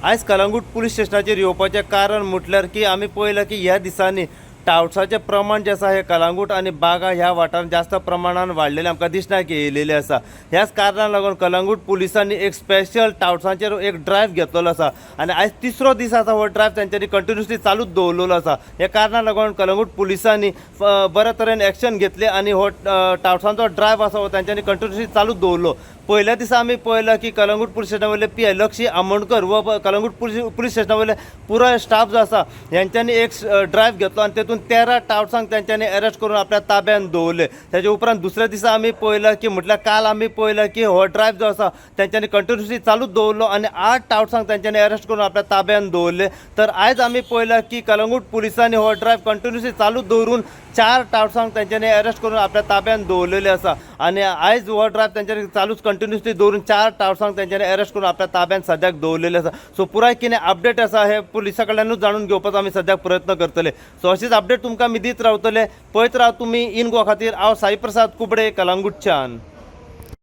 आयज कलंगूट पुलीस स्टेशनाचेर येवपाचें कारण म्हटल्यार की आमी पळयलां की ह्या दिसांनी टावट्साचें प्रमाण जें आसा हें कलंगूट आनी बागा ह्या वाठारांत जास्त प्रमाणान वाडलेलें आमकां दिसना की येयलेलें आसा। ह्याच कारणाक लागून कलंगूट पुलिसांनी एक स्पेशल टावट्सांचेर एक ड्रायव्ह घेतलेलो आसा आनी आयज तिसरो दीस आसा हो ड्रायव्ह तांच्यांनी कंटिन्युअसली चालूच दवरलेलो आसा। ह्या कारणाक लागून कलंगूट पुलिसांनी बऱ्या तरेन एक्शन घेतलें आनी हो टावट्सांचो ड्रायव्ह आसा हो तांच्यांनी कंटिन्युअसली चालूच दवरलो। पयल्या दिसा आमी पळयलां की कलंगूट पुलीस स्टेशना वयले पी.आय. लक्षी आमोणकर व कलंगूट पुलीस स्टेशना वयले पुराय स्टाफ जो आसा हेंच्यांनी एक ड्रायव्ह घेतलो आनी तेतून 13 टावट्सांक तेंच्यांनी अरेस्ट करून आपल्या ताब्यात दवरले। तेजे उपरांत दुसऱ्या दिसा आमी पळयलां की म्हटल्यार काल आमी पळयलां की हो ड्रायव्ह जो आसा तेंच्यांनी कंटिन्युअसली चालूच दवरलो आनी 8 टावट्सांक तेंच्यांनी अरेस्ट करून आपल्या ताब्यात दवरले। तर आयज आमी पळयलां की कलंगूट पुलिसांनी हो ड्रायव्ह कंटिन्युअसली चालूच दवरून 4 टावट्सांक तेंच्यांनी अरेस्ट करून आपल्या ताब्यात दवरलेले आसा आनी आयज हो ड्रायव्ह तेंच्यांनी चालूच कंटिन्युअसली दवरून 4 टावट्सांक तेंच्यांनी अरेस्ट करून आपल्या ताब्यात सद्याक दवरलेले आसा। सो पुराय कितें अपडेट आसा हे पुलिसा कडल्यानूच जाणून घेवपाचो आमी सद्याक प्रयत्न करतले। सो अशीच अपडेट तुमकां आमी दीत रावतले। पळयत राव तुमी इन गोवा खातीर हांव साई प्रसाद कुबडे कलंगूटच्यान।